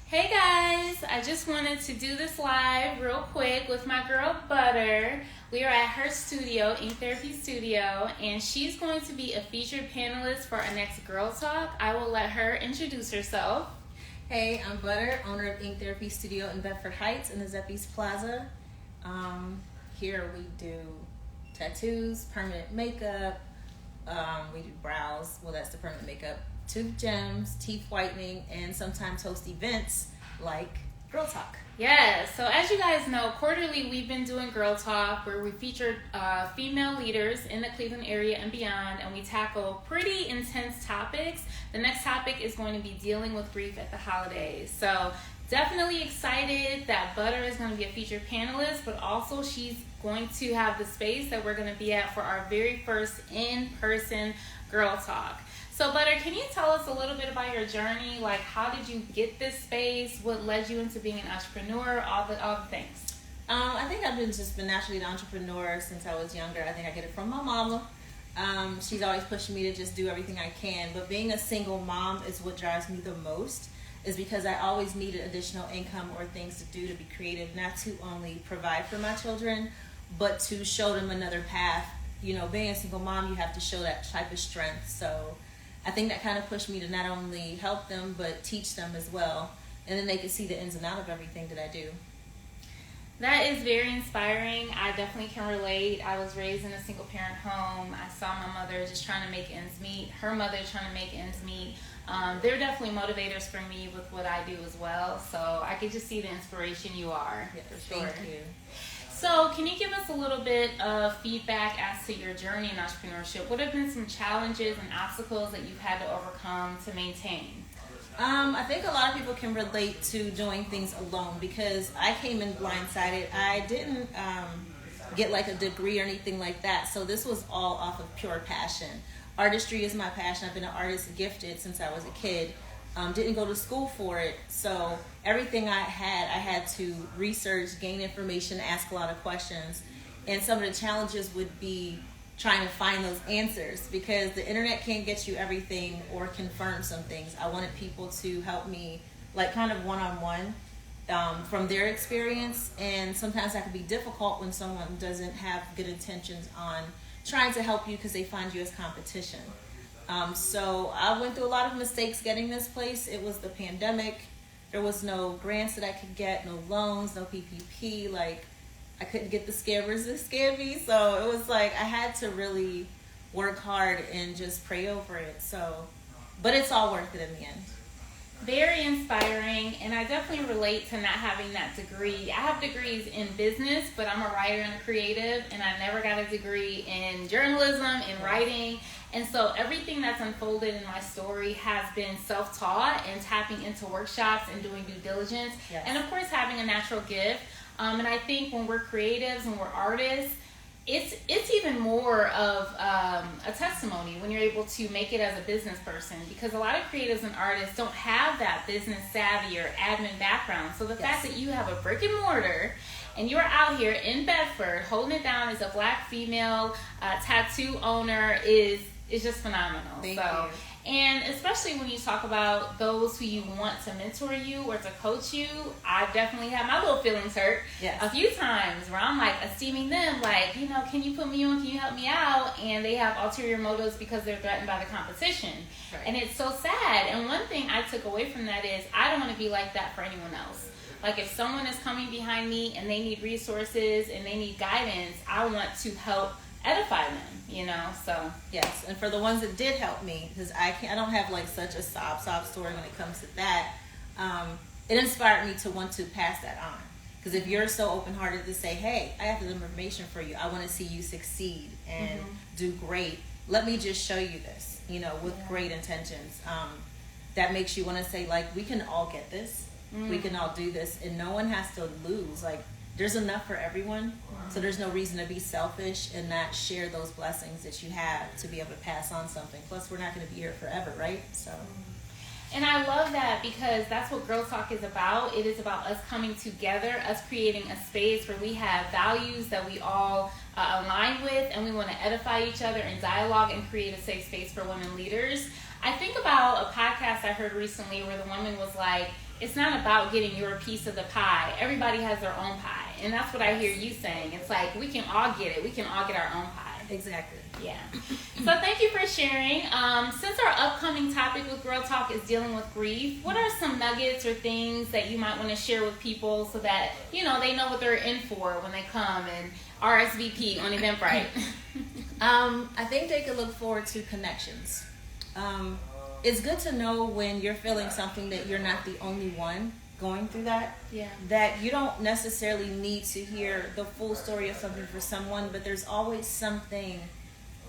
Hey guys, I just wanted to do this live real quick with my girl Butter. We are at her studio, Ink Therapy Studio, and she's going to be a featured panelist for our next Girl Talk. I will let her introduce herself. Hey, I'm Butter, owner of Ink Therapy Studio in Bedford Heights in the Zeppies Plaza. Here we do tattoos, permanent makeup, we do brows, well that's the permanent makeup, tooth gems, teeth whitening, and sometimes host events like Girl Talk. Yes, so as you guys know, quarterly we've been doing Girl Talk where we feature female leaders in the Cleveland area and beyond, and we tackle pretty intense topics. The next topic is going to be dealing with grief at the holidays. So definitely excited that Butter is going to be a featured panelist, but also she's going to have the space that we're going to be at for our very first in-person Girl Talk. So Butter, can you tell us a little bit about your journey? Like, how did you get this space? What led you into being an entrepreneur? All the things. I think I've just been naturally an entrepreneur since I was younger. I think I get it from my mama. She's always pushing me to just do everything I can. But being a single mom is what drives me the most, is because I always needed additional income or things to do to be creative, not to only provide for my children, but to show them another path. You know, being a single mom, you have to show that type of strength. So I think that kind of pushed me to not only help them, but teach them as well. And then they could see the ins and outs of everything that I do. That is very inspiring. I definitely can relate. I was raised in a single parent home. I saw my mother just trying to make ends meet, her mother trying to make ends meet. They're definitely motivators for me with what I do as well. So I could just see the inspiration you are. Yeah, for sure. Thank you. So can you give us a little bit of feedback as to your journey in entrepreneurship? What have been some challenges and obstacles that you've had to overcome to maintain? I think a lot of people can relate to doing things alone because I came in blindsided. I didn't get like a degree or anything like that. So this was all off of pure passion. Artistry is my passion. I've been an artist gifted since I was a kid. Didn't go to school for it. So everything I had to research, gain information, ask a lot of questions. And some of the challenges would be trying to find those answers because the internet can't get you everything or confirm some things. I wanted people to help me like kind of one-on-one from their experience. And sometimes that can be difficult when someone doesn't have good intentions on trying to help you because they find you as competition. So I went through a lot of mistakes getting this place. It was the pandemic. There was no grants that I could get, no loans, no PPP. Like, I couldn't get the scammers that scammed me. So it was like I had to really work hard and just pray over it. So, but it's all worth it in the end. Very inspiring, and I definitely relate to not having that degree. I have degrees in business, but I'm a writer and a creative, and I never got a degree in journalism, in writing. And so everything that's unfolded in my story has been self-taught and tapping into workshops and doing due diligence. Yes. And of course having a natural gift. And I think when we're creatives and we're artists, it's even more of a testimony when you're able to make it as a business person, because a lot of creatives and artists don't have that business savvy or admin background. So the fact that you have a brick and mortar and you're out here in Bedford holding it down as a Black female tattoo owner is just phenomenal. Thank you. And especially when you talk about those who you want to mentor you or to coach you, I definitely had my little feelings hurt a few times where I'm like esteeming them, like, you know, can you put me on, can you help me out? And they have ulterior motives because they're threatened by the competition. Right. And it's so sad. And one thing I took away from that is I don't want to be like that for anyone else. Like if someone is coming behind me and they need resources and they need guidance, I want to help edify them, you know. So yes, and for the ones that did help me, because I don't have like such a sob story when it comes to that. It inspired me to want to pass that on, because if you're so open-hearted to say, hey, I have the information for you, I want to see you succeed and do great, let me just show you this, you know, with great intentions. That makes you want to say, like, we can all get this, we can all do this, and no one has to lose. Like, there's enough for everyone, so there's no reason to be selfish and not share those blessings that you have to be able to pass on something. Plus, we're not going to be here forever, right? So, and I love that, because that's what Girl Talk is about. It is about us coming together, us creating a space where we have values that we all align with, and we want to edify each other in dialogue and create a safe space for women leaders. I think about a podcast I heard recently where the woman was like, it's not about getting your piece of the pie. Everybody has their own pie. And that's what I hear you saying. It's like, we can all get it. We can all get our own pie. Exactly. Yeah. So thank you for sharing. Since our upcoming topic with Girl Talk is dealing with grief, what are some nuggets or things that you might want to share with people so that, you know, they know what they're in for when they come and RSVP on Eventbrite? I think they could look forward to connections. It's good to know when you're feeling something that you're not the only one going through that. Yeah. That you don't necessarily need to hear the full story of something for someone, but there's always something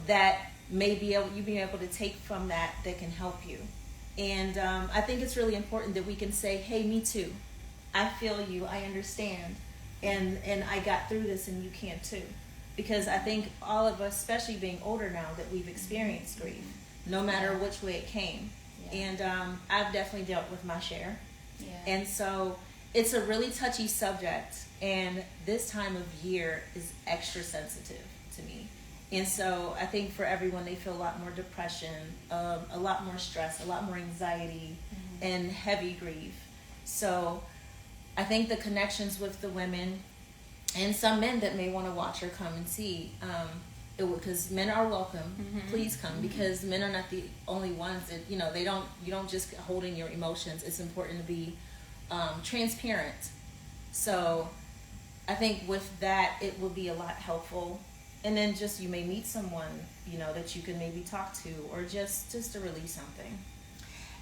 that you be able to take from that can help you. And I think it's really important that we can say, hey, me too. I feel you. I understand. And I got through this and you can too. Because I think all of us, especially being older now, that we've experienced grief, no matter which way it came. Yeah. And I've definitely dealt with my share. Yeah. And so it's a really touchy subject. And this time of year is extra sensitive to me. And so I think for everyone, they feel a lot more depression, a lot more stress, a lot more anxiety, and heavy grief. So I think the connections with the women and some men that may want to watch or come and see, because men are welcome. Please come, because men are not the only ones that, you know, you don't just hold in your emotions. It's important to be transparent. So I think with that, it will be a lot helpful. And then just you may meet someone, you know, that you can maybe talk to, or just to release something.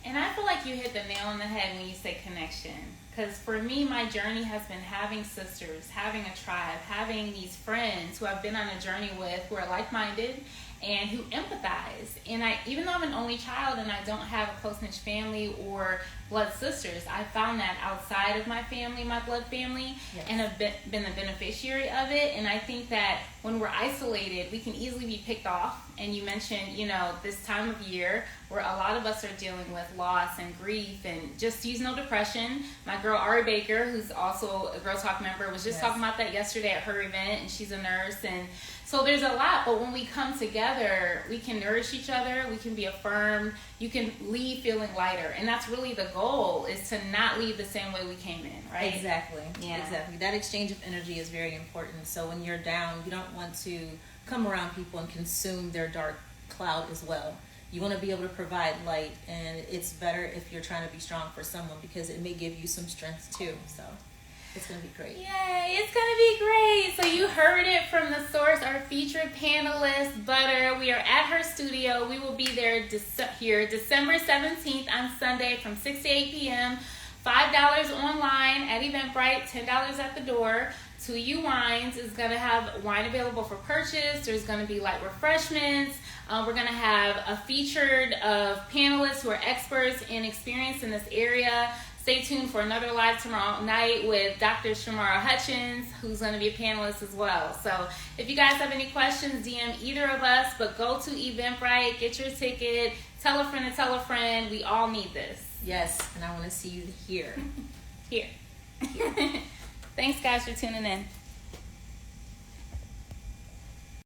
And I feel like you hit the nail on the head when you say connection. Because for me, my journey has been having sisters, having a tribe, having these friends who I've been on a journey with, who are like-minded and who empathize. And even though I'm an only child and I don't have a close-knit family or blood sisters, I found that outside of my family, my blood family, yes, and have been the beneficiary of it. And I think that when we're isolated, we can easily be picked off. And you mentioned, you know, this time of year where a lot of us are dealing with loss and grief and just seasonal depression. My girl Ari Baker, who's also a Girl Talk member, was just talking about that yesterday at her event, and she's a nurse. And so there's a lot, but when we come together, we can nourish each other, we can be affirmed, you can leave feeling lighter. And that's really the goal, is to not leave the same way we came in, right? Exactly. Yeah. Exactly. That exchange of energy is very important. So when you're down, you don't want to come around people and consume their dark cloud as well. You want to be able to provide light, and it's better if you're trying to be strong for someone, because it may give you some strength too. So it's going to be great. Yay, it's going to be great. So you heard it from the source, our featured panelist, Butter. We are at her studio. We will be there here December 17th on Sunday from 6 to 8 p.m. $5 online at Eventbrite, $10 at the door. 2U Wines is going to have wine available for purchase. There's going to be light refreshments. We're going to have a featured of panelists who are experts and experienced in this area. Stay tuned for another live tomorrow night with Dr. Shamara Hutchins, who's going to be a panelist as well. So if you guys have any questions, DM either of us, but go to Eventbrite, get your ticket, tell a friend to tell a friend. We all need this. Yes, and I want to see you here. Here. Thanks, guys, for tuning in.